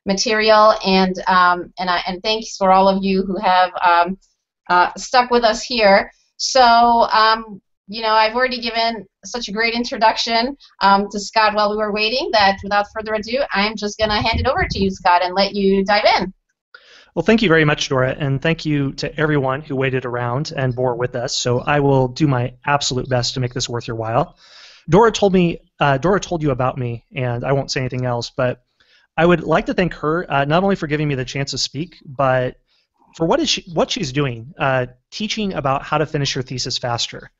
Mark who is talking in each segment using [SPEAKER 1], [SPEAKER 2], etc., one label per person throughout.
[SPEAKER 1] material, and thanks for all of you who have stuck with us here. So you know, I've already given such a great introduction to Scott while we were waiting that without further ado, I'm just going to hand it over to you, Scott, and let you dive in.
[SPEAKER 2] Well, thank you very much, Dora, and thank you to everyone who waited around and bore with us. So I will do my absolute best to make this worth your while. Dora told you about me, and I won't say anything else, but I would like to thank her not only for giving me the chance to speak, but for what she's doing, teaching about how to finish your thesis faster.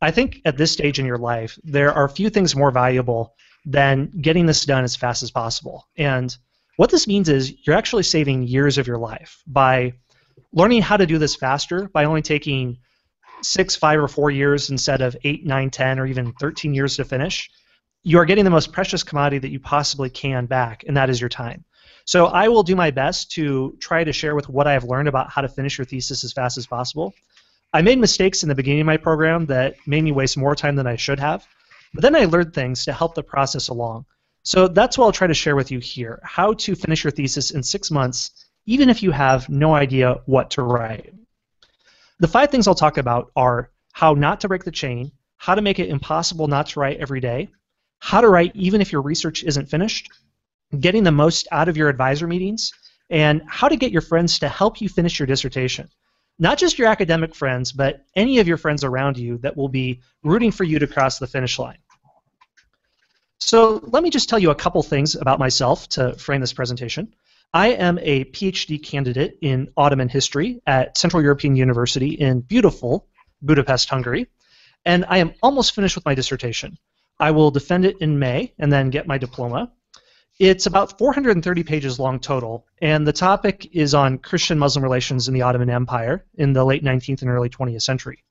[SPEAKER 2] I think at this stage in your life, there are few things more valuable than getting this done as fast as possible. And what this means is you're actually saving years of your life by learning how to do this faster by only taking 6, 5, or 4 years instead of 8, 9, 10, or even 13 years to finish. You are getting the most precious commodity that you possibly can back, and that is your time. So I will do my best to try to share with what I have learned about how to finish your thesis as fast as possible. I made mistakes in the beginning of my program that made me waste more time than I should have, but then I learned things to help the process along. So that's what I'll try to share with you here, how to finish your thesis in 6 months, even if you have no idea what to write. The 5 things I'll talk about are how not to break the chain, how to make it impossible not to write every day, how to write even if your research isn't finished, getting the most out of your advisor meetings, and how to get your friends to help you finish your dissertation. Not just your academic friends, but any of your friends around you that will be rooting for you to cross the finish line. So let me just tell you a couple things about myself to frame this presentation. I am a PhD candidate in Ottoman history at Central European University in beautiful Budapest, Hungary, and I am almost finished with my dissertation. I will defend it in May and then get my diploma. It's about 430 pages long total, and the topic is on Christian-Muslim relations in the Ottoman Empire in the late 19th and early 20th century.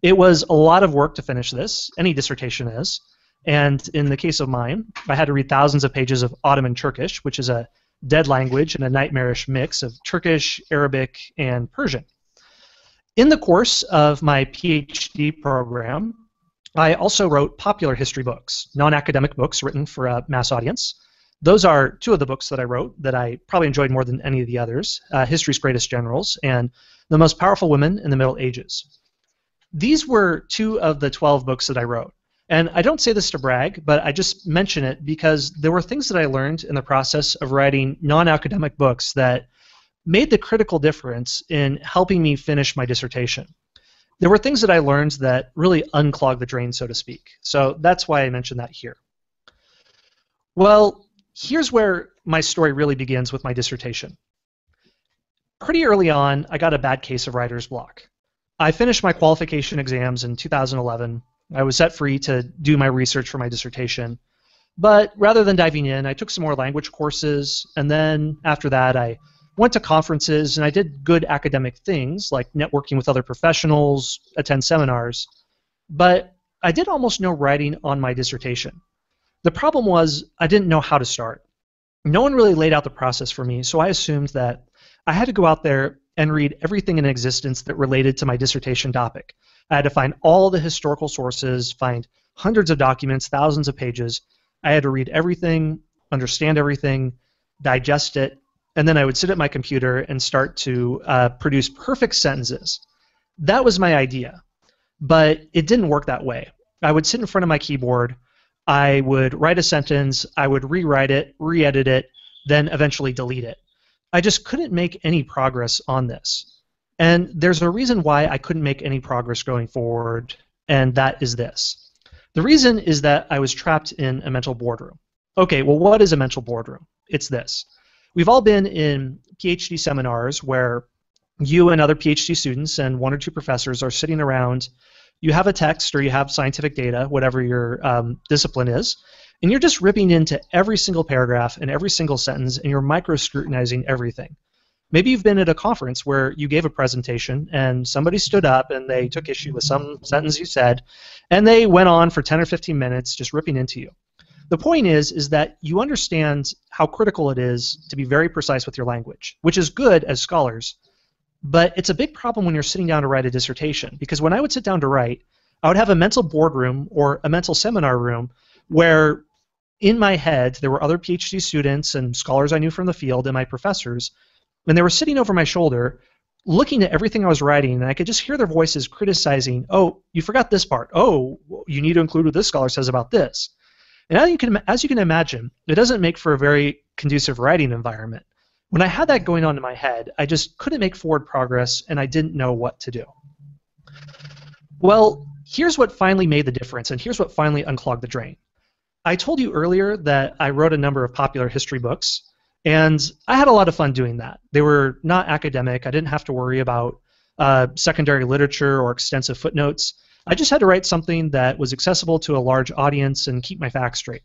[SPEAKER 2] It was a lot of work to finish this, any dissertation is, and in the case of mine, I had to read thousands of pages of Ottoman Turkish, which is a dead language and a nightmarish mix of Turkish, Arabic, and Persian. In the course of my PhD program, I also wrote popular history books, non-academic books written for a mass audience. Those are 2 of the books that I wrote that I probably enjoyed more than any of the others, History's Greatest Generals and The Most Powerful Women in the Middle Ages. These were 2 of the 12 books that I wrote. And I don't say this to brag, but I just mention it because there were things that I learned in the process of writing non-academic books that made the critical difference in helping me finish my dissertation. There were things that I learned that really unclogged the drain, so to speak. So that's why I mentioned that here. Well, here's where my story really begins with my dissertation. Pretty early on, I got a bad case of writer's block. I finished my qualification exams in 2011. I was set free to do my research for my dissertation. But rather than diving in, I took some more language courses, and then after that, I went to conferences, and I did good academic things like networking with other professionals, attend seminars. But I did almost no writing on my dissertation. The problem was I didn't know how to start. No one really laid out the process for me, so I assumed that I had to go out there and read everything in existence that related to my dissertation topic. I had to find all the historical sources, find hundreds of documents, thousands of pages. I had to read everything, understand everything, digest it, and then I would sit at my computer and start to produce perfect sentences. That was my idea, but it didn't work that way. I would sit in front of my keyboard, I would write a sentence, I would rewrite it, re-edit it, then eventually delete it. I just couldn't make any progress on this. And there's a reason why I couldn't make any progress going forward, and that is this. The reason is that I was trapped in a mental boardroom. Okay, well, what is a mental boardroom? It's this. We've all been in PhD seminars where you and other PhD students and 1 or 2 professors are sitting around. You have a text or you have scientific data, whatever your discipline is, and you're just ripping into every single paragraph and every single sentence, and you're micro-scrutinizing everything. Maybe you've been at a conference where you gave a presentation and somebody stood up and they took issue with some sentence you said, and they went on for 10 or 15 minutes just ripping into you. The point is that you understand how critical it is to be very precise with your language, which is good as scholars, but it's a big problem when you're sitting down to write a dissertation, because when I would sit down to write, I would have a mental boardroom or a mental seminar room where in my head, there were other PhD students and scholars I knew from the field and my professors, and they were sitting over my shoulder looking at everything I was writing, and I could just hear their voices criticizing, oh, you forgot this part. Oh, you need to include what this scholar says about this. And as you can imagine, it doesn't make for a very conducive writing environment. When I had that going on in my head, I just couldn't make forward progress, and I didn't know what to do. Well, here's what finally made the difference, and here's what finally unclogged the drain. I told you earlier that I wrote a number of popular history books, and I had a lot of fun doing that. They were not academic. I didn't have to worry about secondary literature or extensive footnotes. I just had to write something that was accessible to a large audience and keep my facts straight.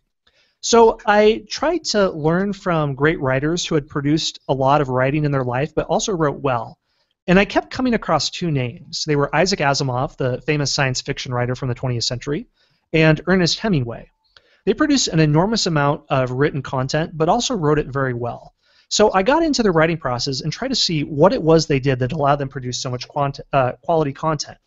[SPEAKER 2] So I tried to learn from great writers who had produced a lot of writing in their life, but also wrote well. And I kept coming across two names. They were Isaac Asimov, the famous science fiction writer from the 20th century, and Ernest Hemingway. They produced an enormous amount of written content, but also wrote it very well. So I got into the writing process and tried to see what it was they did that allowed them to produce so much quality content.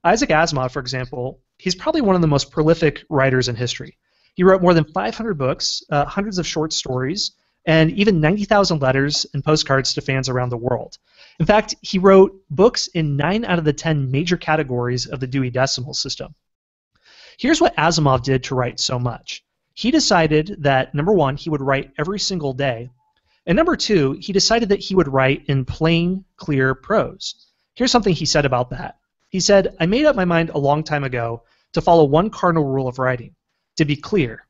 [SPEAKER 2] Isaac Asimov, for example, he's probably one of the most prolific writers in history. He wrote more than 500 books, hundreds of short stories, and even 90,000 letters and postcards to fans around the world. In fact, he wrote books in 9 out of the 10 major categories of the Dewey Decimal System. Here's what Asimov did to write so much. He decided that, number one, he would write every single day, and number two, he decided that he would write in plain, clear prose. Here's something he said about that. He said, I made up my mind a long time ago to follow one cardinal rule of writing, to be clear.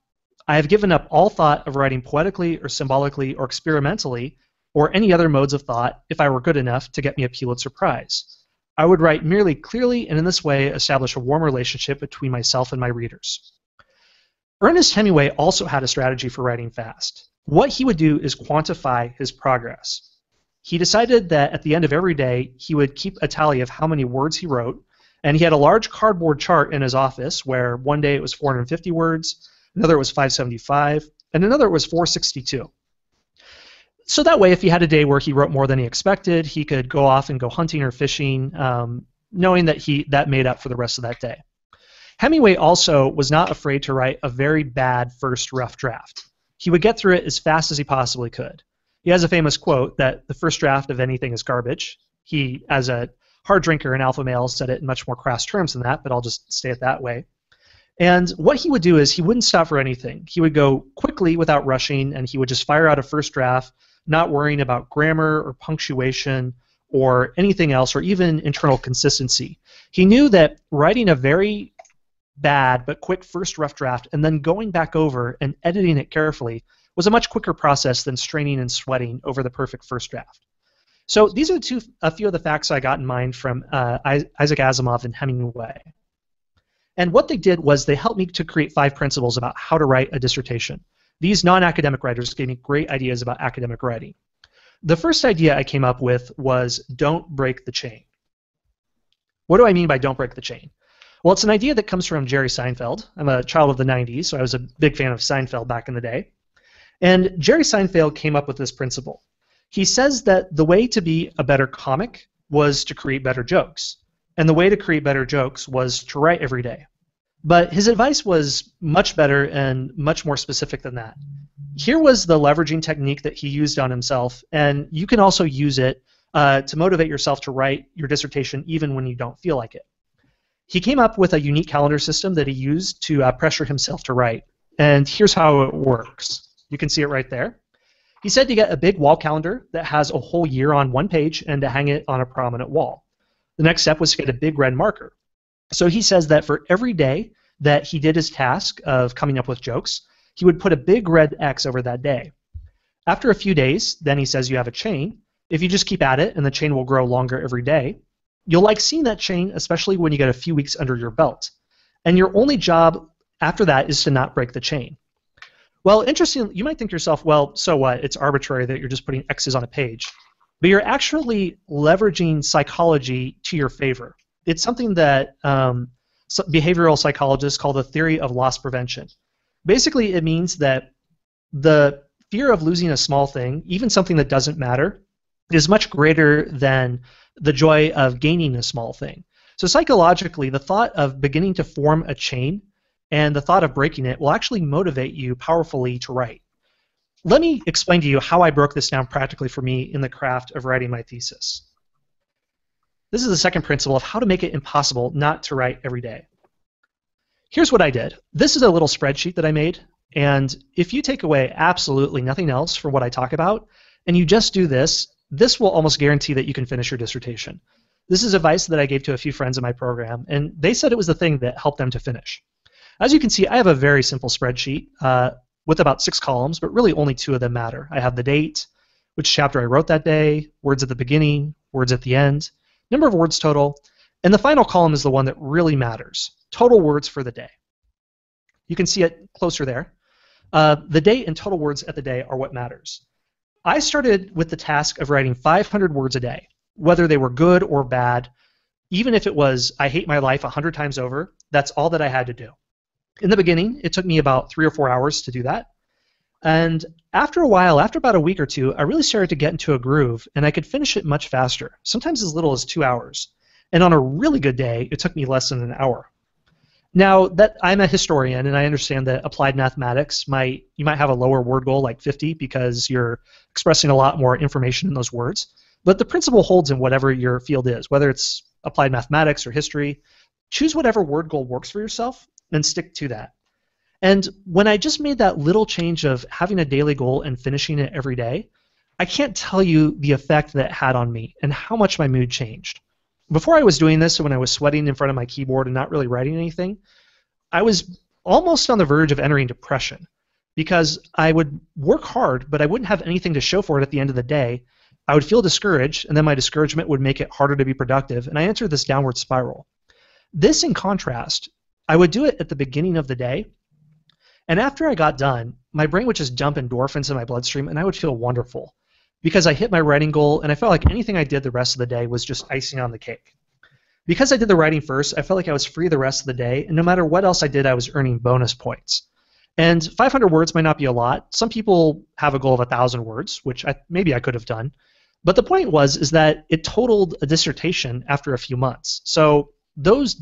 [SPEAKER 2] I have given up all thought of writing poetically or symbolically or experimentally or any other modes of thought if I were good enough to get me a Pulitzer Prize. I would write merely clearly and in this way establish a warm relationship between myself and my readers. Ernest Hemingway also had a strategy for writing fast. What he would do is quantify his progress. He decided that at the end of every day he would keep a tally of how many words he wrote, and he had a large cardboard chart in his office where one day it was 450 words, another it was 575, and another it was 462. So that way, if he had a day where he wrote more than he expected, he could go off and go hunting or fishing, knowing that that made up for the rest of that day. Hemingway also was not afraid to write a very bad first rough draft. He would get through it as fast as he possibly could. He has a famous quote that the first draft of anything is garbage. He, as a hard drinker and alpha male, said it in much more crass terms than that, but I'll just say it that way. And what he would do is he wouldn't stop for anything. He would go quickly without rushing, and he would just fire out a first draft, not worrying about grammar or punctuation or anything else, or even internal consistency. He knew that writing a very bad but quick first rough draft and then going back over and editing it carefully was a much quicker process than straining and sweating over the perfect first draft. So these are a few of the facts I got in mind from Isaac Asimov and Hemingway. And what they did was they helped me to create 5 principles about how to write a dissertation. These non-academic writers gave me great ideas about academic writing. The first idea I came up with was don't break the chain. What do I mean by don't break the chain? Well, it's an idea that comes from Jerry Seinfeld. I'm a child of the 90s, so I was a big fan of Seinfeld back in the day. And Jerry Seinfeld came up with this principle. He says that the way to be a better comic was to create better jokes. And the way to create better jokes was to write every day. But his advice was much better and much more specific than that. Here was the leveraging technique that he used on himself, and you can also use it to motivate yourself to write your dissertation even when you don't feel like it. He came up with a unique calendar system that he used to pressure himself to write, and here's how it works. You can see it right there. He said to get a big wall calendar that has a whole year on one page and to hang it on a prominent wall. The next step was to get a big red marker. So he says that for every day that he did his task of coming up with jokes, he would put a big red X over that day. After a few days, then he says you have a chain. If you just keep at it and the chain will grow longer every day, you'll like seeing that chain, especially when you get a few weeks under your belt. And your only job after that is to not break the chain. Well, interesting, you might think to yourself, well, so what? It's arbitrary that you're just putting X's on a page. But you're actually leveraging psychology to your favor. It's something that behavioral psychologists call the theory of loss prevention. Basically, it means that the fear of losing a small thing, even something that doesn't matter, is much greater than the joy of gaining a small thing. So psychologically, the thought of beginning to form a chain and the thought of breaking it will actually motivate you powerfully to write. Let me explain to you how I broke this down practically for me in the craft of writing my thesis. This is the second principle of how to make it impossible not to write every day. Here's what I did. This is a little spreadsheet that I made, and if you take away absolutely nothing else from what I talk about, and you just do this, this will almost guarantee that you can finish your dissertation. This is advice that I gave to a few friends in my program, and they said it was the thing that helped them to finish. As you can see, I have a very simple spreadsheet with about 6 columns, but really only 2 of them matter. I have the date, which chapter I wrote that day, words at the beginning, words at the end, number of words total, and the final column is the one that really matters, total words for the day. You can see it closer there. The date and total words at the day are what matters. I started with the task of writing 500 words a day, whether they were good or bad. Even if it was, I hate my life 100 times over, that's all that I had to do. In the beginning, it took me about 3 or 4 hours to do that. And after a while, after about a week or 2, I really started to get into a groove, and I could finish it much faster, sometimes as little as 2 hours. And on a really good day, it took me less than an hour. Now, that I'm a historian, and I understand that applied mathematics you might have a lower word goal like 50 because you're expressing a lot more information in those words. But the principle holds in whatever your field is, whether it's applied mathematics or history. Choose whatever word goal works for yourself and stick to that. And when I just made that little change of having a daily goal and finishing it every day, I can't tell you the effect that it had on me and how much my mood changed. Before I was doing this, when I was sweating in front of my keyboard and not really writing anything, I was almost on the verge of entering depression because I would work hard, but I wouldn't have anything to show for it at the end of the day. I would feel discouraged, and then my discouragement would make it harder to be productive, and I entered this downward spiral. This, in contrast, I would do it at the beginning of the day, and after I got done, my brain would just dump endorphins in my bloodstream, and I would feel wonderful because I hit my writing goal, and I felt like anything I did the rest of the day was just icing on the cake. Because I did the writing first, I felt like I was free the rest of the day, and no matter what else I did, I was earning bonus points. And 500 words might not be a lot. Some people have a goal of 1,000 words, which maybe I could have done. But the point is that it totaled a dissertation after a few months. So those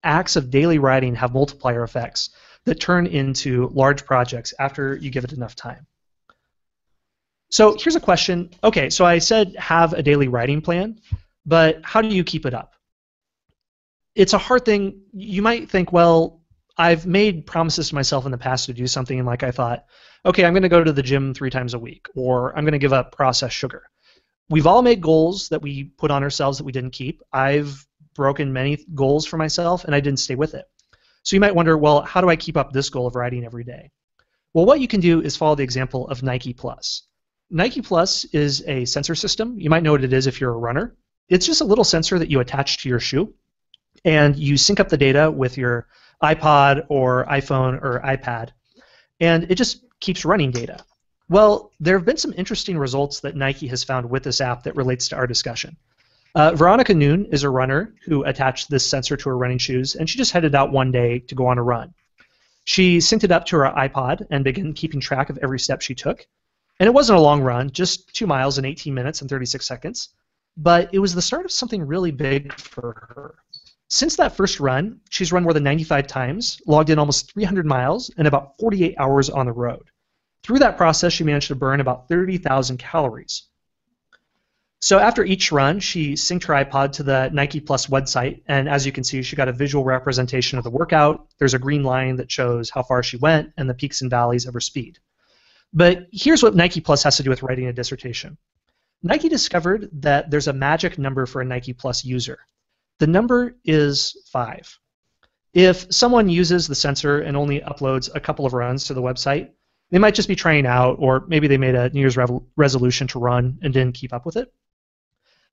[SPEAKER 2] acts of daily writing have multiplier effects that turn into large projects after you give it enough time. So here's a question. Okay, so I said have a daily writing plan, but how do you keep it up? It's a hard thing. You might think, well, I've made promises to myself in the past to do something, and like I thought, okay, I'm going to go to the gym 3 times a week, or I'm going to give up processed sugar. We've all made goals that we put on ourselves that we didn't keep. I've broken many goals for myself, and I didn't stay with it. So you might wonder, well, how do I keep up this goal of writing every day? Well, what you can do is follow the example of Nike Plus. Nike Plus is a sensor system. You might know what it is if you're a runner. It's just a little sensor that you attach to your shoe, and you sync up the data with your iPod or iPhone or iPad, and it just keeps running data. Well, there have been some interesting results that Nike has found with this app that relates to our discussion. Veronica Noon is a runner who attached this sensor to her running shoes, and she just headed out one day to go on a run. She synced it up to her iPod and began keeping track of every step she took. And it wasn't a long run, just 2 miles in 18 minutes and 36 seconds, but it was the start of something really big for her. Since that first run, she's run more than 95 times, logged in almost 300 miles, and about 48 hours on the road. Through that process, she managed to burn about 30,000 calories. So after each run, she synced her iPod to the Nike Plus website, and as you can see, she got a visual representation of the workout. There's a green line that shows how far she went and the peaks and valleys of her speed. But here's what Nike Plus has to do with writing a dissertation. Nike discovered that there's a magic number for a Nike Plus user. The number is 5. If someone uses the sensor and only uploads a couple of runs to the website, they might just be trying out, or maybe they made a New Year's resolution to run and didn't keep up with it.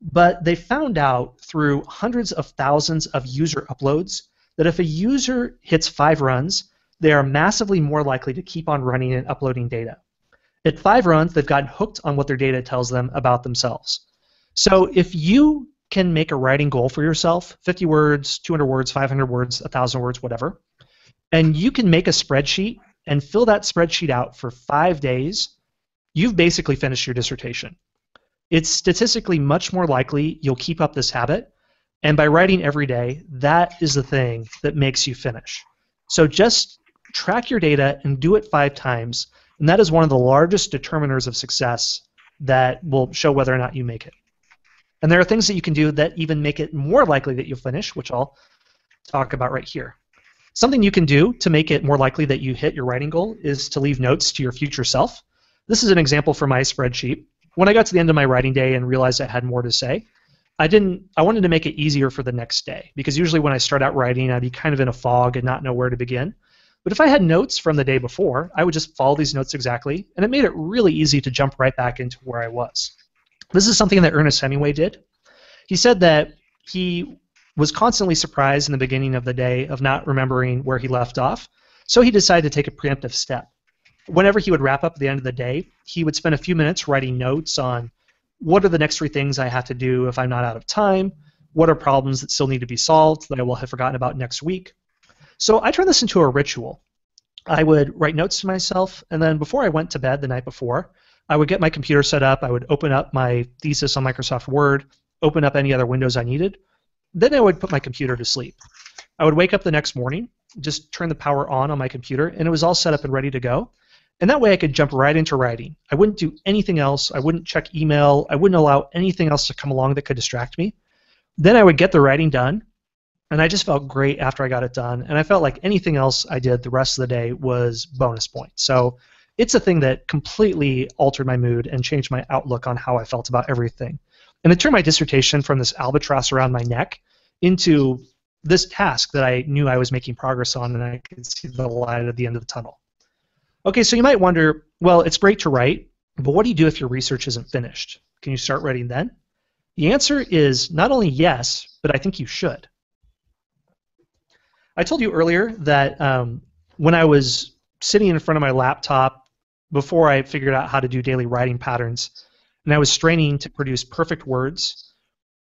[SPEAKER 2] But they found out through hundreds of thousands of user uploads that if a user hits 5 runs, they are massively more likely to keep on running and uploading data. At 5 runs, they've gotten hooked on what their data tells them about themselves. So if you can make a writing goal for yourself, 50 words, 200 words, 500 words, 1,000 words, whatever, and you can make a spreadsheet and fill that spreadsheet out for 5 days, you've basically finished your dissertation. It's statistically much more likely you'll keep up this habit, and by writing every day, that is the thing that makes you finish. So just track your data and do it 5 times, and that is one of the largest determiners of success that will show whether or not you make it. And there are things that you can do that even make it more likely that you'll finish, which I'll talk about right here. Something you can do to make it more likely that you hit your writing goal is to leave notes to your future self. This is an example from my spreadsheet. When I got to the end of my writing day and realized I had more to say, I wanted to make it easier for the next day, because usually when I start out writing, I'd be kind of in a fog and not know where to begin. But if I had notes from the day before, I would just follow these notes exactly, and it made it really easy to jump right back into where I was. This is something that Ernest Hemingway did. He said that he was constantly surprised in the beginning of the day of not remembering where he left off, so he decided to take a preemptive step. Whenever he would wrap up at the end of the day, he would spend a few minutes writing notes on what are the next 3 things I have to do if I'm not out of time, what are problems that still need to be solved that I will have forgotten about next week. So I turned this into a ritual. I would write notes to myself, and then before I went to bed the night before, I would get my computer set up, I would open up my thesis on Microsoft Word, open up any other windows I needed, then I would put my computer to sleep. I would wake up the next morning, just turn the power on my computer, and it was all set up and ready to go. And that way I could jump right into writing. I wouldn't do anything else. I wouldn't check email. I wouldn't allow anything else to come along that could distract me. Then I would get the writing done, and I just felt great after I got it done. And I felt like anything else I did the rest of the day was bonus points. So it's a thing that completely altered my mood and changed my outlook on how I felt about everything. And it turned my dissertation from this albatross around my neck into this task that I knew I was making progress on, and I could see the light at the end of the tunnel. Okay, so you might wonder, well, it's great to write, but what do you do if your research isn't finished? Can you start writing then? The answer is not only yes, but I think you should. I told you earlier that when I was sitting in front of my laptop before I figured out how to do daily writing patterns, and I was straining to produce perfect words,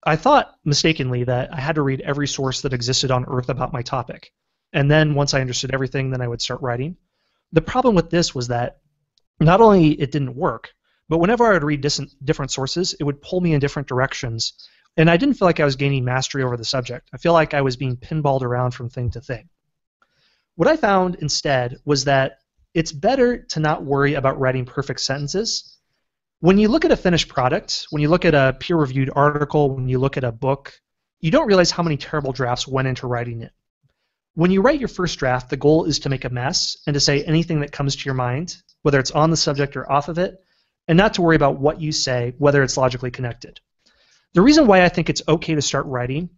[SPEAKER 2] I thought mistakenly that I had to read every source that existed on Earth about my topic. And then once I understood everything, then I would start writing. The problem with this was that not only it didn't work, but whenever I would read different sources, it would pull me in different directions, and I didn't feel like I was gaining mastery over the subject. I feel like I was being pinballed around from thing to thing. What I found instead was that it's better to not worry about writing perfect sentences. When you look at a finished product, when you look at a peer-reviewed article, when you look at a book, you don't realize how many terrible drafts went into writing it. When you write your first draft, the goal is to make a mess and to say anything that comes to your mind, whether it's on the subject or off of it, and not to worry about what you say, whether it's logically connected. The reason why I think it's okay to start writing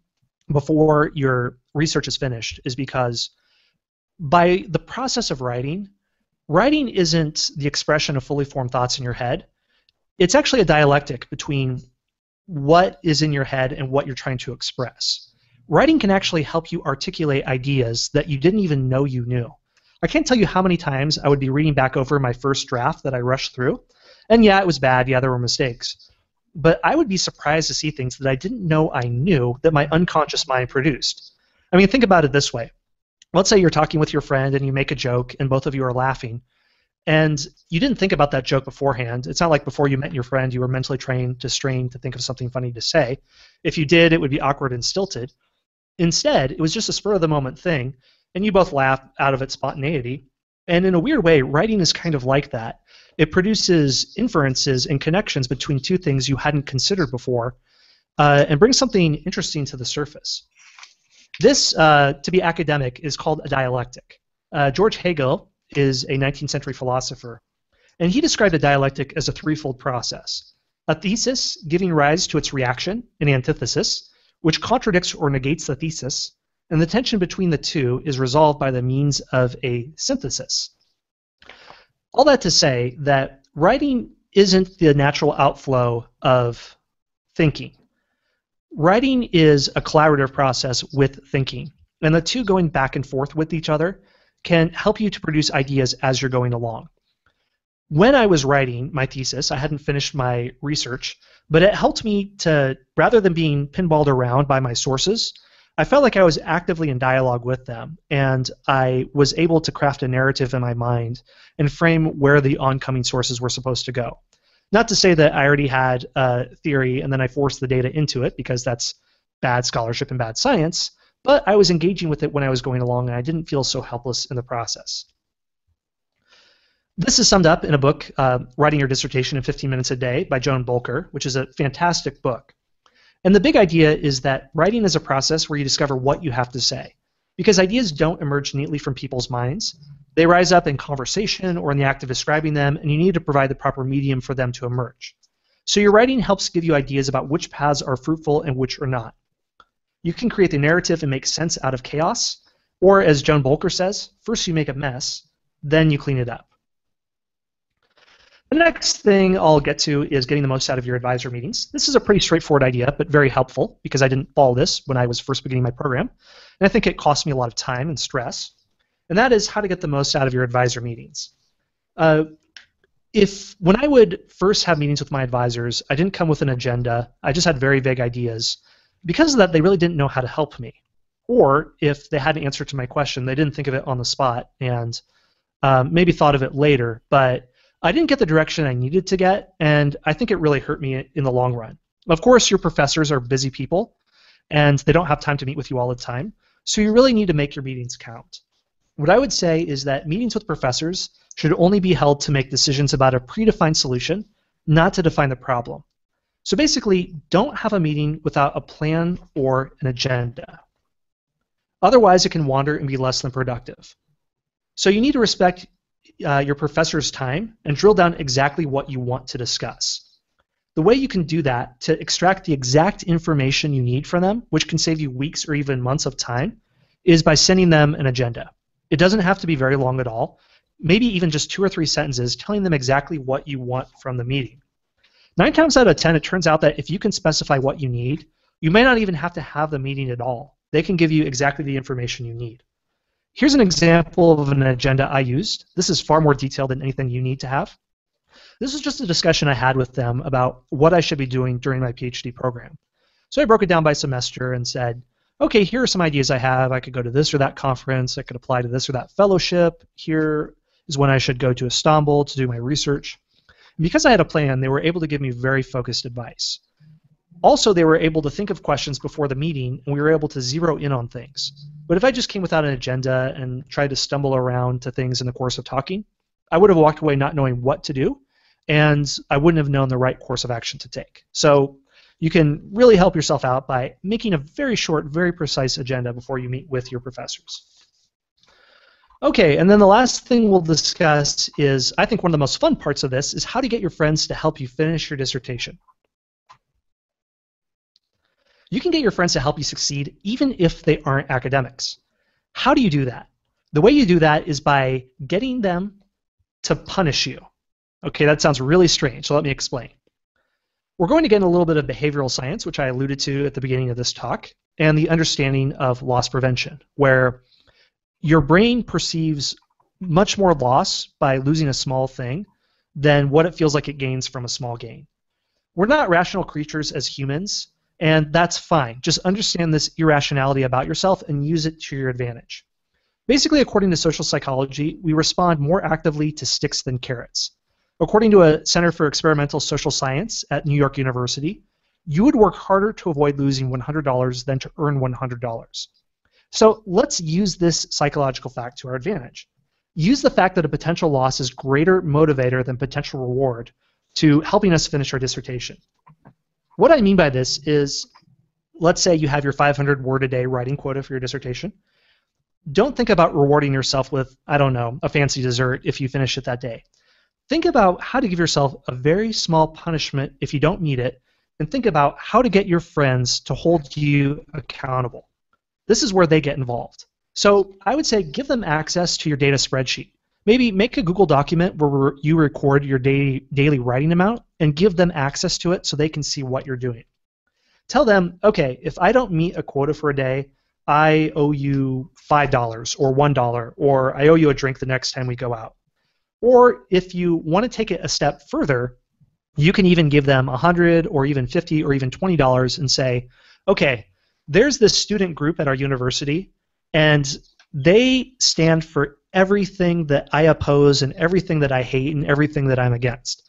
[SPEAKER 2] before your research is finished is because by the process of writing, writing isn't the expression of fully formed thoughts in your head. It's actually a dialectic between what is in your head and what you're trying to express. Writing can actually help you articulate ideas that you didn't even know you knew. I can't tell you how many times I would be reading back over my first draft that I rushed through, and yeah, it was bad, yeah, there were mistakes. But I would be surprised to see things that I didn't know I knew that my unconscious mind produced. I mean, think about it this way. Let's say you're talking with your friend and you make a joke and both of you are laughing, and you didn't think about that joke beforehand. It's not like before you met your friend you were mentally trained to strain to think of something funny to say. If you did, it would be awkward and stilted. Instead, it was just a spur-of-the-moment thing, and you both laughed out of its spontaneity. And in a weird way, writing is kind of like that. It produces inferences and connections between two things you hadn't considered before, and brings something interesting to the surface. This, to be academic, is called a dialectic. George Hegel is a 19th century philosopher, and he described a dialectic as a threefold process. A thesis giving rise to its reaction, an antithesis, which contradicts or negates the thesis, and the tension between the two is resolved by the means of a synthesis. All that to say that writing isn't the natural outflow of thinking. Writing is a collaborative process with thinking, and the two going back and forth with each other can help you to produce ideas as you're going along. When I was writing my thesis, I hadn't finished my research, but it helped me to, rather than being pinballed around by my sources, I felt like I was actively in dialogue with them, and I was able to craft a narrative in my mind and frame where the oncoming sources were supposed to go. Not to say that I already had a theory and then I forced the data into it, because that's bad scholarship and bad science, but I was engaging with it when I was going along, and I didn't feel so helpless in the process. This is summed up in a book, Writing Your Dissertation in 15 Minutes a Day by Joan Bolker, which is a fantastic book. And the big idea is that writing is a process where you discover what you have to say, because ideas don't emerge neatly from people's minds. They rise up in conversation or in the act of describing them, and you need to provide the proper medium for them to emerge. So your writing helps give you ideas about which paths are fruitful and which are not. You can create the narrative and make sense out of chaos, or as Joan Bolker says, first you make a mess, then you clean it up. The next thing I'll get to is getting the most out of your advisor meetings. This is a pretty straightforward idea, but very helpful, because I didn't follow this when I was first beginning my program, and I think it cost me a lot of time and stress, and that is how to get the most out of your advisor meetings. When I would first have meetings with my advisors, I didn't come with an agenda. I just had very vague ideas. Because of that, they really didn't know how to help me. Or if they had an answer to my question, they didn't think of it on the spot and maybe thought of it later, but I didn't get the direction I needed to get, and I think it really hurt me in the long run. Of course, your professors are busy people, and they don't have time to meet with you all the time, so you really need to make your meetings count. What I would say is that meetings with professors should only be held to make decisions about a predefined solution, not to define the problem. So basically, don't have a meeting without a plan or an agenda. Otherwise, it can wander and be less than productive. So you need to respect your professor's time and drill down exactly what you want to discuss. The way you can do that to extract the exact information you need from them, which can save you weeks or even months of time, is by sending them an agenda. It doesn't have to be very long at all, maybe even just 2 or 3 sentences telling them exactly what you want from the meeting. 9 times out of 10, it turns out that if you can specify what you need, you may not even have to have the meeting at all. They can give you exactly the information you need. Here's an example of an agenda I used. This is far more detailed than anything you need to have. This is just a discussion I had with them about what I should be doing during my PhD program. So I broke it down by semester and said, okay, here are some ideas I have. I could go to this or that conference. I could apply to this or that fellowship. Here is when I should go to Istanbul to do my research. And because I had a plan, they were able to give me very focused advice. Also, they were able to think of questions before the meeting, and we were able to zero in on things. But if I just came without an agenda and tried to stumble around to things in the course of talking, I would have walked away not knowing what to do, and I wouldn't have known the right course of action to take. So you can really help yourself out by making a very short, very precise agenda before you meet with your professors. Okay, and then the last thing we'll discuss is, I think one of the most fun parts of this, is how to get your friends to help you finish your dissertation. You can get your friends to help you succeed even if they aren't academics. How do you do that? The way you do that is by getting them to punish you. Okay, that sounds really strange, so let me explain. We're going to get in a little bit of behavioral science, which I alluded to at the beginning of this talk, and the understanding of loss prevention, where your brain perceives much more loss by losing a small thing than what it feels like it gains from a small gain. We're not rational creatures as humans, and that's fine. Just understand this irrationality about yourself and use it to your advantage. Basically, according to social psychology, we respond more actively to sticks than carrots. According to a Center for Experimental Social Science at New York University, you would work harder to avoid losing $100 than to earn $100. So let's use this psychological fact to our advantage. Use the fact that a potential loss is greater motivator than potential reward to helping us finish our dissertation. What I mean by this is, let's say you have your 500 word a day writing quota for your dissertation. Don't think about rewarding yourself with, I don't know, a fancy dessert if you finish it that day. Think about how to give yourself a very small punishment if you don't need it, and think about how to get your friends to hold you accountable. This is where they get involved. So I would say give them access to your data spreadsheet. Maybe make a Google document where you record your daily writing amount and give them access to it so they can see what you're doing. Tell them, okay, if I don't meet a quota for a day, I owe you $5 or $1, or I owe you a drink the next time we go out. Or if you want to take it a step further, you can even give them $100 or even $50 or even $20 and say, okay, there's this student group at our university, and they stand for everything that I oppose and everything that I hate and everything that I'm against.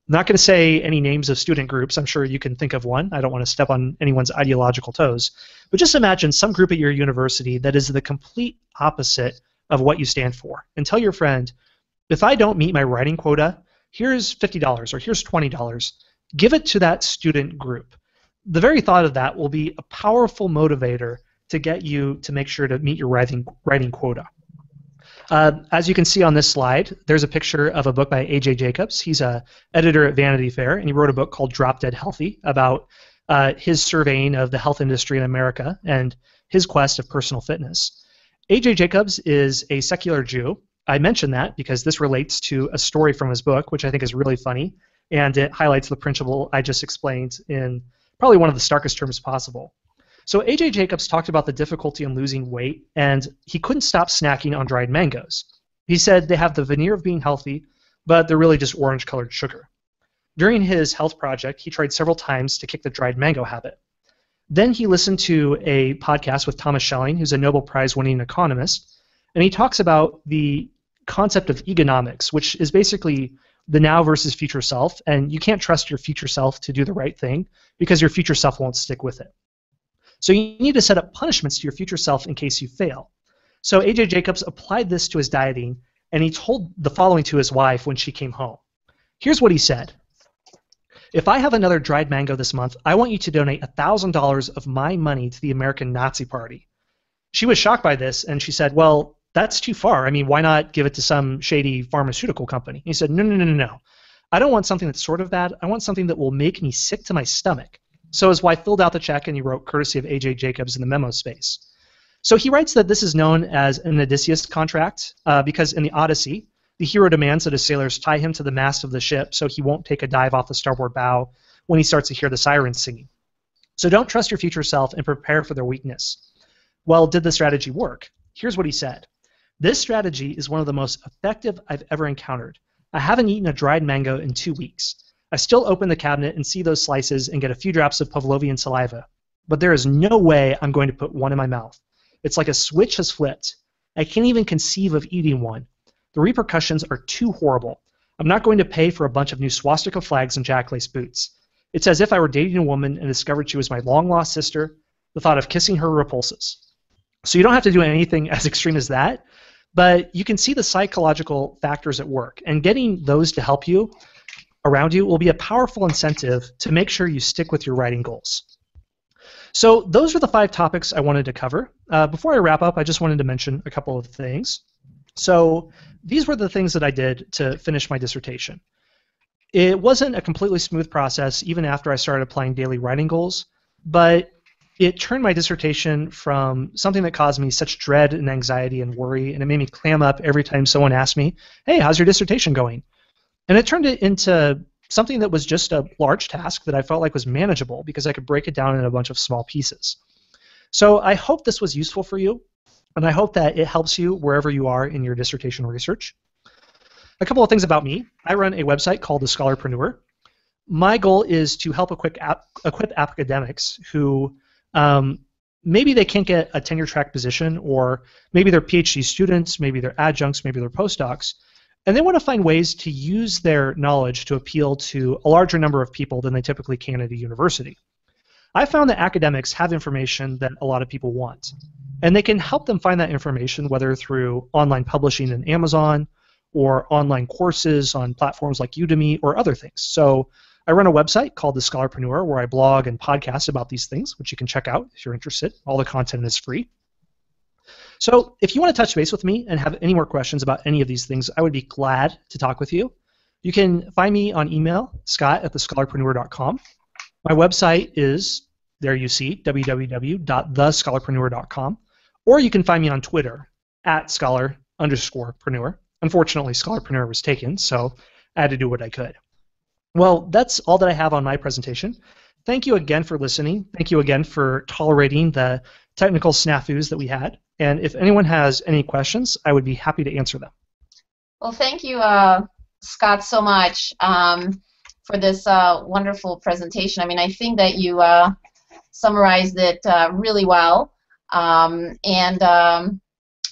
[SPEAKER 2] not going to say any names of student groups. I'm sure you can think of one. I don't want to step on anyone's ideological toes. But just imagine some group at your university that is the complete opposite of what you stand for. And tell your friend, if I don't meet my writing quota, here's $50 or here's $20. Give it to that student group. The very thought of that will be a powerful motivator to get you to make sure to meet your writing quota. As you can see on this slide, there's a picture of a book by A.J. Jacobs. He's an editor at Vanity Fair, and he wrote a book called Drop Dead Healthy about his surveying of the health industry in America and his quest of personal fitness. A.J. Jacobs is a secular Jew. I mention that because this relates to a story from his book, which I think is really funny, and it highlights the principle I just explained in probably one of the starkest terms possible. So A.J. Jacobs talked about the difficulty in losing weight, and he couldn't stop snacking on dried mangoes. He said they have the veneer of being healthy, but they're really just orange-colored sugar. During his health project, he tried several times to kick the dried mango habit. Then he listened to a podcast with Thomas Schelling, who's a Nobel Prize-winning economist, and he talks about the concept of egonomics, which is basically the now versus future self, and you can't trust your future self to do the right thing because your future self won't stick with it. So you need to set up punishments to your future self in case you fail. So A.J. Jacobs applied this to his dieting, and he told the following to his wife when she came home. Here's what he said. If I have another dried mango this month, I want you to donate $1,000 of my money to the American Nazi Party. She was shocked by this, and she said, well, that's too far. I mean, why not give it to some shady pharmaceutical company? He said, no. I don't want something that's sort of bad. I want something that will make me sick to my stomach. So his wife filled out the check, and he wrote courtesy of A.J. Jacobs in the memo space. So he writes that this is known as an Odysseus contract because in the Odyssey, the hero demands that his sailors tie him to the mast of the ship so he won't take a dive off the starboard bow when he starts to hear the sirens singing. So don't trust your future self and prepare for their weakness. Well, did the strategy work? Here's what he said. This strategy is one of the most effective I've ever encountered. I haven't eaten a dried mango in 2 weeks. I still open the cabinet and see those slices and get a few drops of Pavlovian saliva. But there is no way I'm going to put one in my mouth. It's like a switch has flipped. I can't even conceive of eating one. The repercussions are too horrible. I'm not going to pay for a bunch of new swastika flags and jacklace boots. It's as if I were dating a woman and discovered she was my long-lost sister. The thought of kissing her repulses. So you don't have to do anything as extreme as that, but you can see the psychological factors at work, and getting those to help you around you will be a powerful incentive to make sure you stick with your writing goals. So those are the 5 topics I wanted to cover. Before I wrap up, I just wanted to mention a couple of things. So these were the things that I did to finish my dissertation. It wasn't a completely smooth process even after I started applying daily writing goals, but it turned my dissertation from something that caused me such dread and anxiety and worry, and it made me clam up every time someone asked me, hey, how's your dissertation going? And it turned it into something that was just a large task that I felt like was manageable because I could break it down in a bunch of small pieces. So I hope this was useful for you, and I hope that it helps you wherever you are in your dissertation research. A couple of things about me. I run a website called The Scholarpreneur. My goal is to help equip academics who maybe they can't get a tenure track position, or maybe they're PhD students, maybe they're adjuncts, maybe they're postdocs, and they want to find ways to use their knowledge to appeal to a larger number of people than they typically can at a university. I found that academics have information that a lot of people want, and they can help them find that information whether through online publishing in Amazon or online courses on platforms like Udemy or other things. So I run a website called The Scholarpreneur where I blog and podcast about these things, which you can check out if you're interested. All the content is free. So if you want to touch base with me and have any more questions about any of these things, I would be glad to talk with you. You can find me on email, scott@thescholarpreneur.com. My website is, there you see, www.thescholarpreneur.com. Or you can find me on Twitter, @scholar_preneur. Unfortunately, Scholarpreneur was taken, so I had to do what I could. Well, that's all that I have on my presentation. Thank you again for listening. Thank you again for tolerating the technical snafus that we had. And if anyone has any questions, I would be happy to answer them.
[SPEAKER 1] Well, thank you, Scott, so much for this wonderful presentation. I mean, I think that you summarized it really well.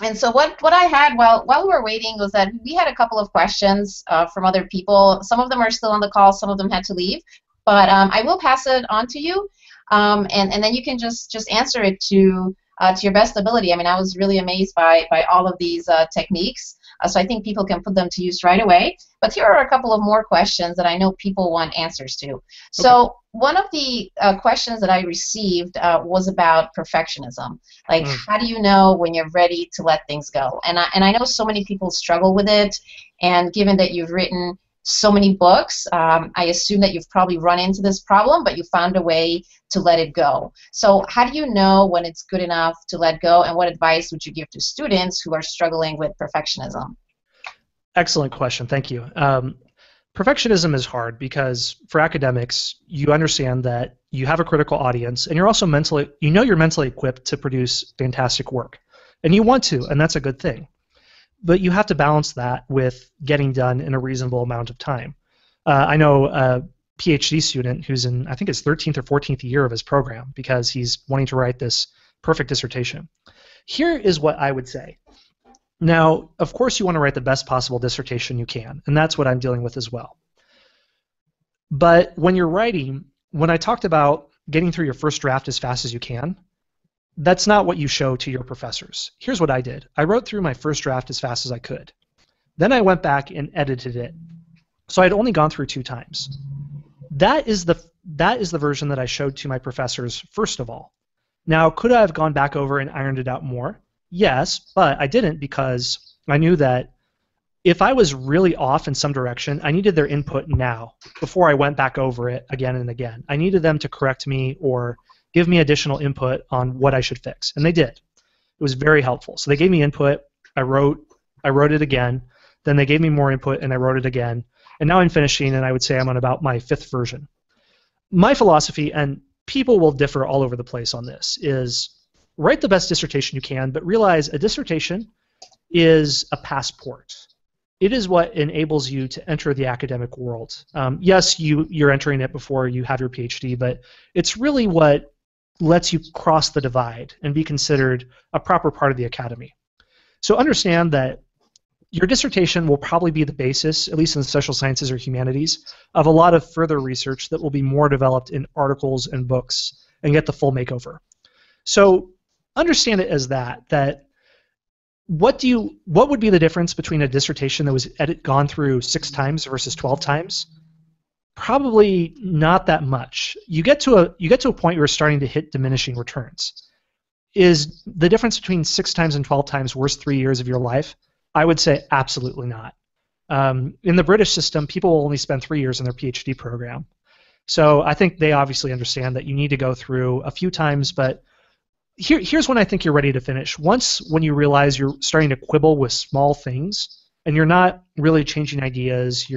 [SPEAKER 1] And so what I had while we were waiting was that we had a couple of questions from other people. Some of them are still on the call. Some of them had to leave. But I will pass it on to you, and then you can just answer it to your best ability. I mean, I was really amazed by all of these techniques. So I think people can put them to use right away. But here are a couple of more questions that I know people want answers to. So
[SPEAKER 2] Okay.
[SPEAKER 1] one of the questions that I received was about perfectionism. Like, how do you know when you're ready to let things go? And I know so many people struggle with it. And given that you've written so many books, I assume that you've probably run into this problem, but you found a way to let it go. So how do you know when it's good enough to let go, and what advice would you give to students who are struggling with perfectionism?
[SPEAKER 2] Excellent question. Thank you. Perfectionism is hard because for academics, you understand that you have a critical audience, and you're also you're mentally equipped to produce fantastic work, and you want to, and that's a good thing. But you have to balance that with getting done in a reasonable amount of time. I know a PhD student who's in, I think, his 13th or 14th year of his program because he's wanting to write this perfect dissertation. Here is what I would say. Now, of course, you want to write the best possible dissertation you can, and that's what I'm dealing with as well. But when you're writing, when I talked about getting through your first draft as fast as you can, that's not what you show to your professors. Here's what I did. I wrote through my first draft as fast as I could. Then I went back and edited it. So I'd only gone through 2 times. That is the version that I showed to my professors first of all. Now, could I have gone back over and ironed it out more? Yes, but I didn't because I knew that if I was really off in some direction, I needed their input now before I went back over it again and again. I needed them to correct me or give me additional input on what I should fix, and they did. It was very helpful. So they gave me input, I wrote it again, then they gave me more input and I wrote it again, and now I'm finishing, and I would say I'm on about my 5th version. My philosophy, and people will differ all over the place on this, is write the best dissertation you can, but realize a dissertation is a passport. It is what enables you to enter the academic world. Yes, you're entering it before you have your PhD, but it's really what lets you cross the divide and be considered a proper part of the academy. So understand that your dissertation will probably be the basis, at least in the social sciences or humanities, of a lot of further research that will be more developed in articles and books and get the full makeover. So understand it as that what would be the difference between a dissertation that was gone through 6 times versus 12 times? Probably not that much. You get to a point where you're starting to hit diminishing returns. Is the difference between 6 times and 12 times worth 3 years of your life? I would say absolutely not. In the British system, people will only spend 3 years in their PhD program. So I think they obviously understand that you need to go through a few times, but here's when I think you're ready to finish. When you realize you're starting to quibble with small things and you're not really changing ideas,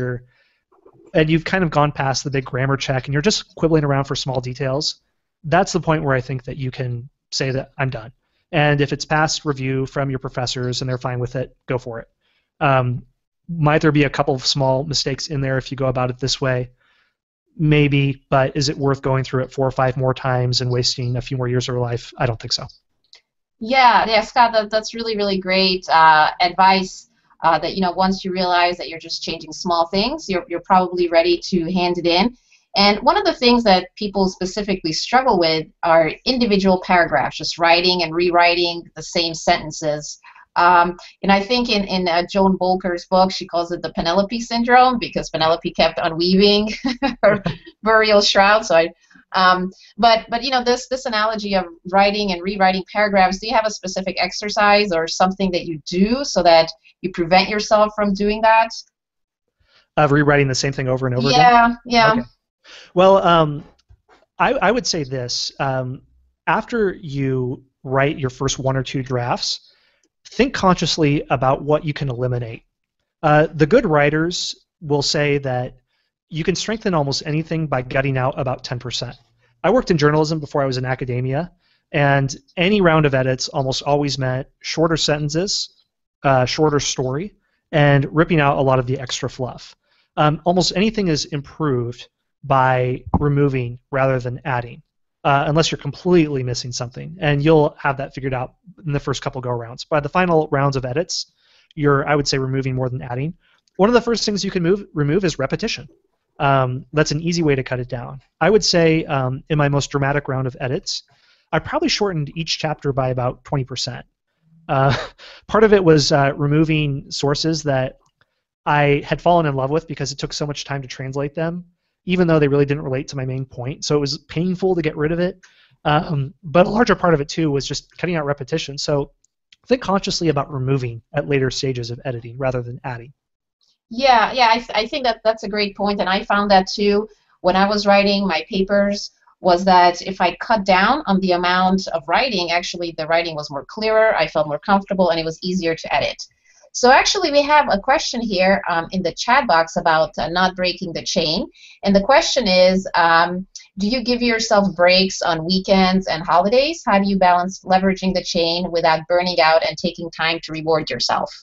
[SPEAKER 2] and you've kind of gone past the big grammar check and you're just quibbling around for small details, that's the point where I think that you can say that I'm done. And if it's past review from your professors and they're fine with it, go for it. Might there be a couple of small mistakes in there if you go about it this way? Maybe, but is it worth going through it 4 or 5 more times and wasting a few more years of your life? I don't think so.
[SPEAKER 1] Yeah, Scott, that's really, really great advice. That once you realize that you're just changing small things, you're probably ready to hand it in. And one of the things that people specifically struggle with are individual paragraphs, just writing and rewriting the same sentences. And I think in Joan Bolker's book, she calls it the Penelope syndrome because Penelope kept unweaving her burial shroud. So but this analogy of writing and rewriting paragraphs, do you have a specific exercise or something that you do so that you prevent yourself from doing that?
[SPEAKER 2] Of rewriting the same thing over and over again?
[SPEAKER 1] Yeah.
[SPEAKER 2] Okay. Well, I would say this. After you write your first 1 or 2 drafts, think consciously about what you can eliminate. The good writers will say that you can strengthen almost anything by gutting out about 10%. I worked in journalism before I was in academia, and any round of edits almost always meant shorter sentences, shorter story, and ripping out a lot of the extra fluff. Almost anything is improved by removing rather than adding. unless you're completely missing something, and you'll have that figured out in the first couple go-arounds. By the final rounds of edits, you're, I would say, removing more than adding. One of the first things you can remove is repetition. That's an easy way to cut it down. I would say in my most dramatic round of edits, I probably shortened each chapter by about 20%. Part of it was removing sources that I had fallen in love with because it took so much time to translate them, even though they really didn't relate to my main point. So it was painful to get rid of it. But a larger part of it, too, was just cutting out repetition. So think consciously about removing at later stages of editing rather than adding.
[SPEAKER 1] Yeah, I think that's a great point, and I found that too when I was writing my papers, was that if I cut down on the amount of writing, actually the writing was more clearer, I felt more comfortable, and it was easier to edit. So actually we have a question here in the chat box about not breaking the chain, and the question is, do you give yourself breaks on weekends and holidays? How do you balance leveraging the chain without burning out and taking time to reward yourself?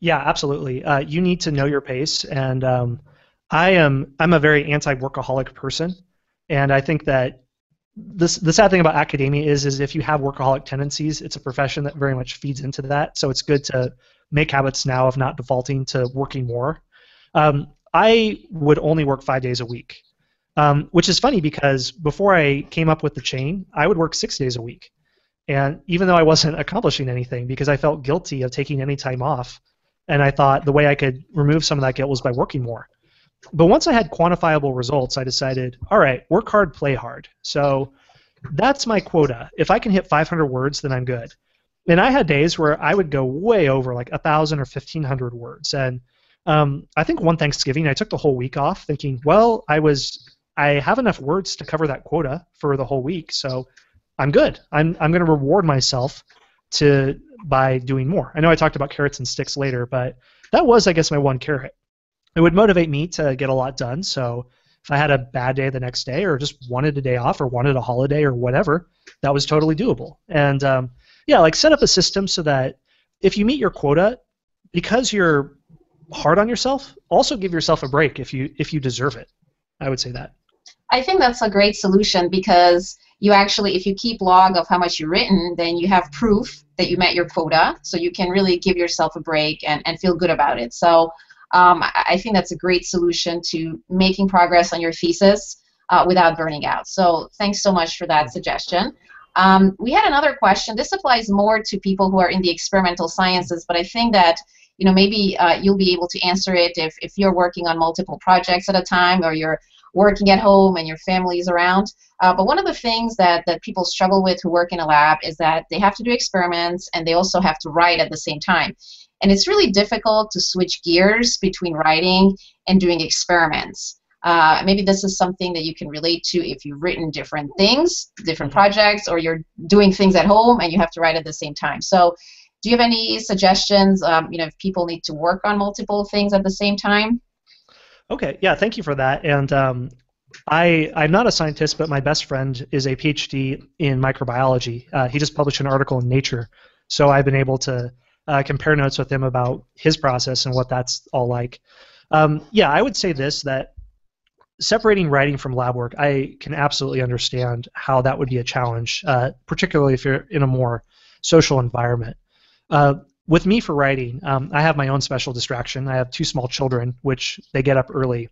[SPEAKER 2] Yeah, absolutely. You need to know your pace, and I'm a very anti-workaholic person, and I think that the sad thing about academia is if you have workaholic tendencies, it's a profession that very much feeds into that. So it's good to make habits now of not defaulting to working more. I would only work 5 days a week, which is funny because before I came up with the chain, I would work 6 days a week, and even though I wasn't accomplishing anything because I felt guilty of taking any time off. And I thought the way I could remove some of that guilt was by working more. But once I had quantifiable results, I decided, all right, work hard, play hard. So that's my quota. If I can hit 500 words, then I'm good. And I had days where I would go way over, like 1,000 or 1,500 words. And I think one Thanksgiving, I took the whole week off thinking, well, I have enough words to cover that quota for the whole week, so I'm good. I'm going to reward myself by doing more. I know I talked about carrots and sticks later, but that was, I guess, my one carrot. It would motivate me to get a lot done, so if I had a bad day the next day or just wanted a day off or wanted a holiday or whatever, that was totally doable. And yeah, like set up a system so that if you meet your quota, because you're hard on yourself, also give yourself a break if you deserve it. I would say that.
[SPEAKER 1] I think that's a great solution because you actually, if you keep log of how much you've written, then you have proof that you met your quota, so you can really give yourself a break and feel good about it. So I think that's a great solution to making progress on your thesis without burning out. So thanks so much for that suggestion. We had another question. This applies more to people who are in the experimental sciences, but I think that maybe you'll be able to answer it if you're working on multiple projects at a time or you're working at home and your family is around. But one of the things that people struggle with who work in a lab is that they have to do experiments and they also have to write at the same time. And it's really difficult to switch gears between writing and doing experiments. Maybe this is something that you can relate to if you've written different things, different projects, or you're doing things at home and you have to write at the same time. So do you have any suggestions, if people need to work on multiple things at the same time?
[SPEAKER 2] Okay, yeah, thank you for that. And I'm not a scientist, but my best friend is a PhD in microbiology. He just published an article in Nature, so I've been able to compare notes with him about his process and what that's all like. Yeah, I would say this, that separating writing from lab work, I can absolutely understand how that would be a challenge, particularly if you're in a more social environment. With me for writing, I have my own special distraction. I have 2 small children, which they get up early.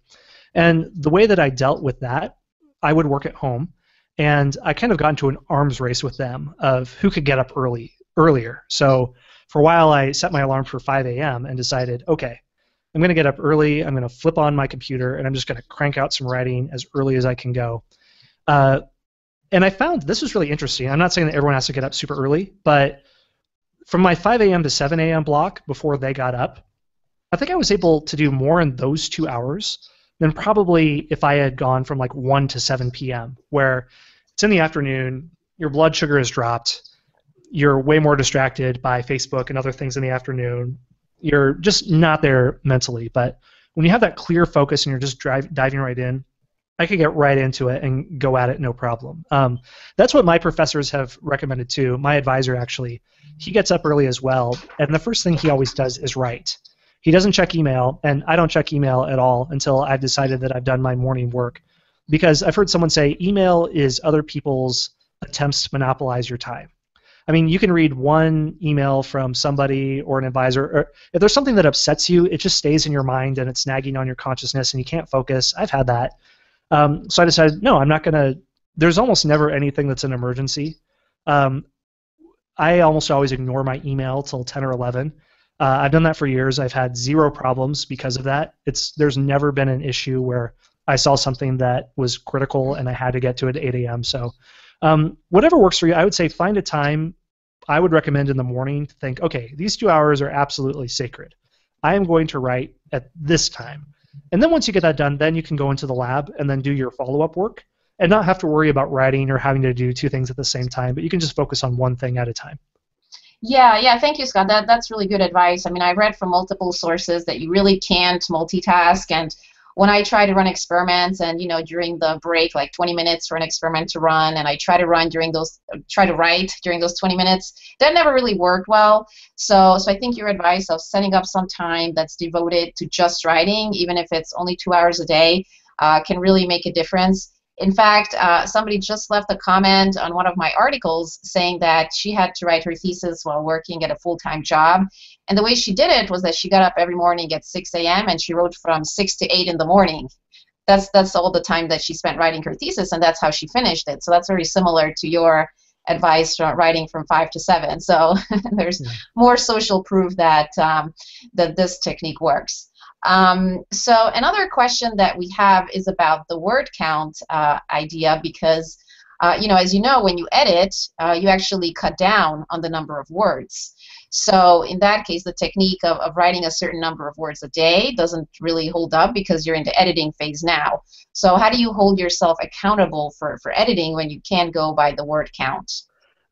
[SPEAKER 2] And the way that I dealt with that, I would work at home, and I kind of got into an arms race with them of who could get up earlier. So for a while, I set my alarm for 5 a.m. and decided, okay, I'm going to get up early, I'm going to flip on my computer, and I'm just going to crank out some writing as early as I can go. And I found this was really interesting. I'm not saying that everyone has to get up super early, but from my 5 a.m. to 7 a.m. block before they got up, I think I was able to do more in those 2 hours than probably if I had gone from like 1 to 7 p.m., where it's in the afternoon, your blood sugar has dropped, you're way more distracted by Facebook and other things in the afternoon, you're just not there mentally. But when you have that clear focus and you're just diving right in, I could get right into it and go at it no problem. That's what my professors have recommended too. My advisor actually, he gets up early as well, and the first thing he always does is write. He doesn't check email, and I don't check email at all until I've decided that I've done my morning work. because I've heard someone say email is other people's attempts to monopolize your time. I mean, you can read one email from somebody or an advisor, or if there's something that upsets you, it just stays in your mind and it's nagging on your consciousness and you can't focus. I've had that. So I decided, no, I'm not going to, there's almost never anything that's an emergency. I almost always ignore my email till 10 or 11. I've done that for years. I've had zero problems because of that. There's never been an issue where I saw something that was critical and I had to get to it at 8 a.m. So whatever works for you, I would say find a time. I would recommend in the morning to think, okay, these 2 hours are absolutely sacred. I am going to write at this time. And then once you get that done, then you can go into the lab and then do your follow-up work and not have to worry about writing or having to do 2 things at the same time, but you can just focus on one thing at a time.
[SPEAKER 1] Yeah, thank you, Scott. That's really good advice. I mean, I read from multiple sources that you really can't multitask, and when I try to run experiments and, during the break, like 20 minutes for an experiment to run, and I try to write during those 20 minutes, that never really worked well. So I think your advice of setting up some time that's devoted to just writing, even if it's only 2 hours a day, can really make a difference. In fact, somebody just left a comment on one of my articles saying that she had to write her thesis while working at a full-time job. And the way she did it was that she got up every morning at 6 a.m. and she wrote from 6 to 8 in the morning. That's all the time that she spent writing her thesis, and that's how she finished it. So that's very similar to your advice for writing from 5 to 7. So there's more social proof that this technique works. So another question that we have is about the word count idea, because as you know, when you edit, you actually cut down on the number of words. So in that case, the technique of writing a certain number of words a day doesn't really hold up because you're in the editing phase now. So how do you hold yourself accountable for editing when you can't go by the word count?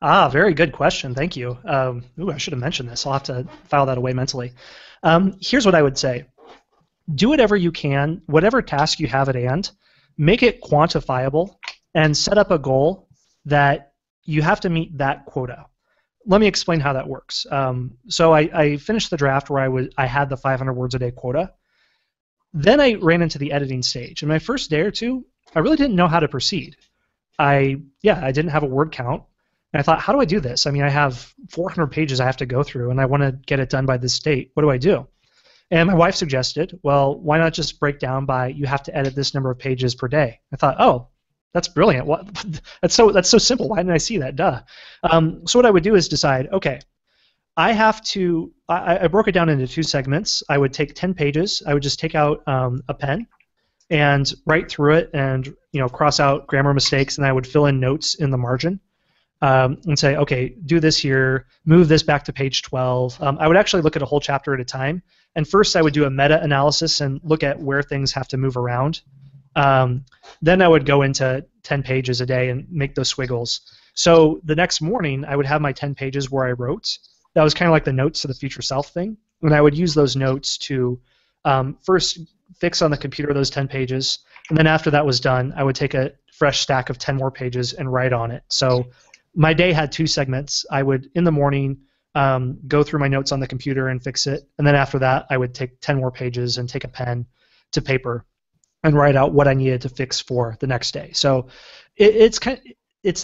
[SPEAKER 2] Very good question. Thank you. I should have mentioned this. I'll have to file that away mentally. Here's what I would say. Do whatever you can, whatever task you have at hand, make it quantifiable and set up a goal that you have to meet that quota. Let me explain how that works. So I finished the draft where I had the 500 words a day quota. Then I ran into the editing stage. In my first day or two, I really didn't know how to proceed. I didn't have a word count. And I thought, how do I do this? I mean, I have 400 pages I have to go through, and I want to get it done by this date. What do I do? And my wife suggested, well, why not just break down by you have to edit this number of pages per day? I thought, oh, that's brilliant. What? That's so simple. Why didn't I see that? Duh. So what I would do is decide, okay, I broke it down into 2 segments. I would take 10 pages. I would just take out a pen and write through it and cross out grammar mistakes, and I would fill in notes in the margin. And say, okay, do this here, move this back to page 12. I would actually look at a whole chapter at a time. And first I would do a meta-analysis and look at where things have to move around. Then I would go into 10 pages a day and make those squiggles. So the next morning I would have my 10 pages where I wrote. That was kind of like the notes to the future self thing. And I would use those notes to first fix on the computer those 10 pages. And then after that was done, I would take a fresh stack of 10 more pages and write on it. So my day had 2 segments. I would, in the morning, go through my notes on the computer and fix it. And then after that, I would take 10 more pages and take a pen to paper and write out what I needed to fix for the next day. So it's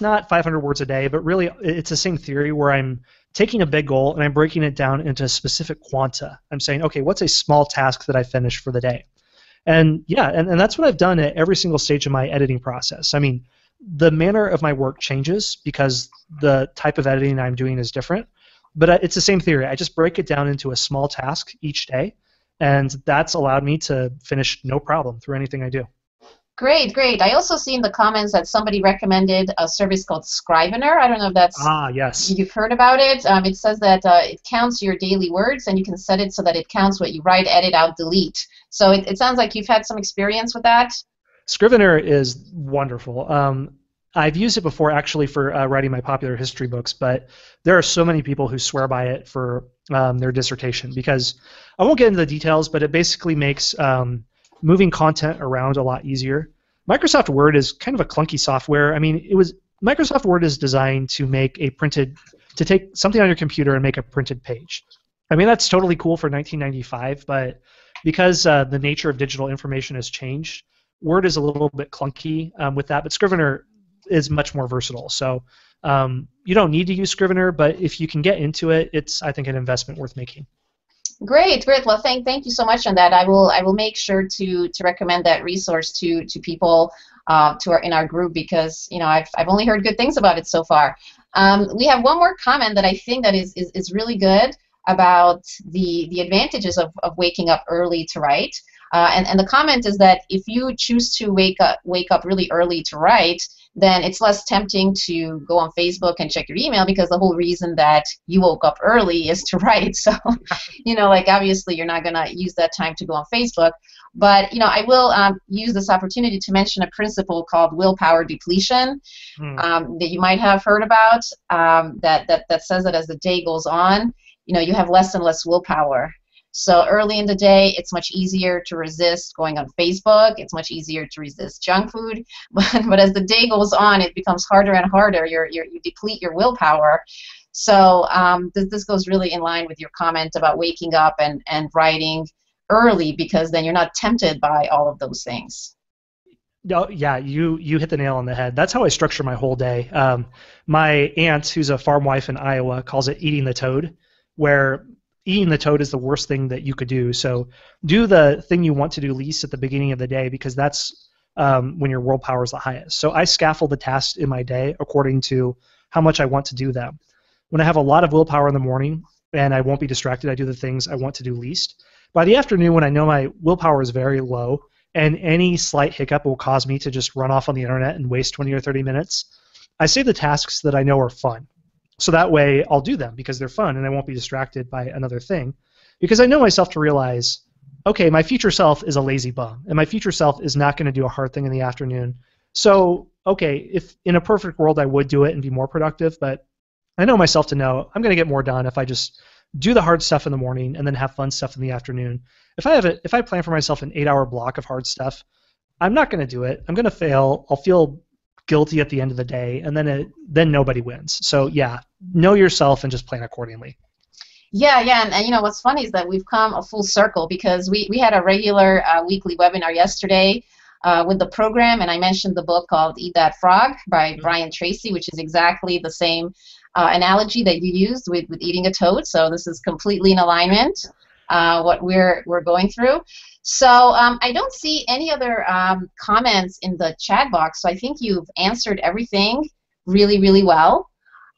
[SPEAKER 2] not 500 words a day, but really it's the same theory where I'm taking a big goal and I'm breaking it down into specific quanta. I'm saying, okay, what's a small task that I finished for the day? And and that's what I've done at every single stage of my editing process. I mean, the manner of my work changes because the type of editing I'm doing is different, but it's the same theory. I just break it down into a small task each day, and that's allowed me to finish no problem through anything I do.
[SPEAKER 1] Great. I also see in the comments that somebody recommended a service called Scrivener. I don't know if that's
[SPEAKER 2] yes.
[SPEAKER 1] You've heard about it. It says that it counts your daily words, and you can set it so that it counts what you write, edit out, delete. So it sounds like you've had some experience with that.
[SPEAKER 2] Scrivener is wonderful. I've used it before actually for writing my popular history books, but there are so many people who swear by it for their dissertation because I won't get into the details, but it basically makes moving content around a lot easier. Microsoft Word is kind of a clunky software. I mean, Microsoft Word is designed to to take something on your computer and make a printed page. I mean, that's totally cool for 1995, but because the nature of digital information has changed, Word is a little bit clunky with that, but Scrivener is much more versatile. So you don't need to use Scrivener, but if you can get into it, it's, I think, an investment worth making.
[SPEAKER 1] Great, great. Well, thank you so much on that. I will make sure to recommend that resource to people in our group, because I've only heard good things about it so far. We have one more comment that I think that is really good about the advantages of waking up early to write. And the comment is that if you choose to wake up really early to write, then it's less tempting to go on Facebook and check your email, because the whole reason that you woke up early is to write. So, like, obviously you're not going to use that time to go on Facebook. But, I will use this opportunity to mention a principle called willpower depletion that you might have heard about, that says that as the day goes on, you have less and less willpower. So early in the day, it's much easier to resist going on Facebook. It's much easier to resist junk food. But as the day goes on, it becomes harder and harder. You deplete your willpower. So this goes really in line with your comment about waking up and writing early, because then you're not tempted by all of those things.
[SPEAKER 2] Oh, yeah, you hit the nail on the head. That's how I structure my whole day. My aunt, who's a farm wife in Iowa, calls it eating the toad, where eating the toad is the worst thing that you could do. So do the thing you want to do least at the beginning of the day, because that's when your willpower is the highest. So I scaffold the tasks in my day according to how much I want to do them. When I have a lot of willpower in the morning and I won't be distracted, I do the things I want to do least. By the afternoon, when I know my willpower is very low and any slight hiccup will cause me to just run off on the internet and waste 20 or 30 minutes, I save the tasks that I know are fun. So that way I'll do them because they're fun and I won't be distracted by another thing. Because I know myself to realize, okay, my future self is a lazy bum and my future self is not going to do a hard thing in the afternoon. So, okay, if in a perfect world I would do it and be more productive, but I know myself to know I'm going to get more done if I just do the hard stuff in the morning and then have fun stuff in the afternoon. If I plan for myself an 8-hour block of hard stuff, I'm not going to do it. I'm going to fail. I'll feel guilty at the end of the day, and then nobody wins. So yeah, know yourself and just plan accordingly.
[SPEAKER 1] Yeah, and what's funny is that we've come a full circle, because we had a regular weekly webinar yesterday with the program, and I mentioned the book called Eat That Frog by Brian Tracy, which is exactly the same analogy that you used with eating a toad. So this is completely in alignment what we're going through. So I don't see any other comments in the chat box, so I think you've answered everything really, really well.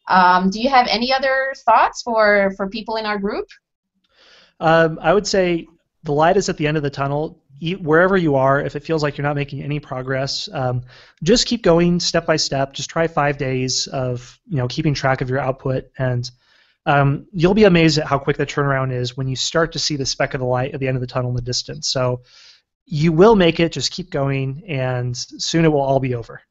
[SPEAKER 1] Do you have any other thoughts for people in our group?
[SPEAKER 2] I would say the light is at the end of the tunnel. Wherever you are, if it feels like you're not making any progress, just keep going step by step. Just try 5 days of keeping track of your output, and you'll be amazed at how quick the turnaround is when you start to see the speck of the light at the end of the tunnel in the distance. So you will make it. Just keep going, and soon it will all be over.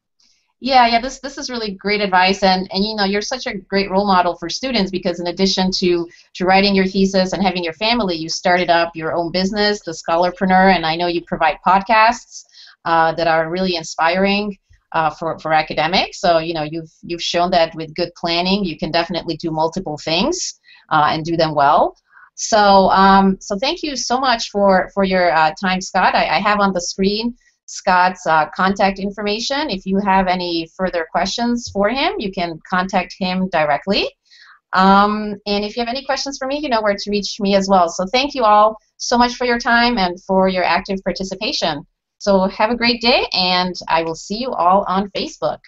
[SPEAKER 1] Yeah, this is really great advice, and you're such a great role model for students, because in addition to writing your thesis and having your family, you started up your own business, the Scholarpreneur, and I know you provide podcasts that are really inspiring for academics. So you've shown that with good planning, you can definitely do multiple things and do them well. So thank you so much for your time, Scott. I have on the screen Scott's contact information. If you have any further questions for him, you can contact him directly. And if you have any questions for me, you know where to reach me as well. So thank you all so much for your time and for your active participation. So have a great day, and I will see you all on Facebook.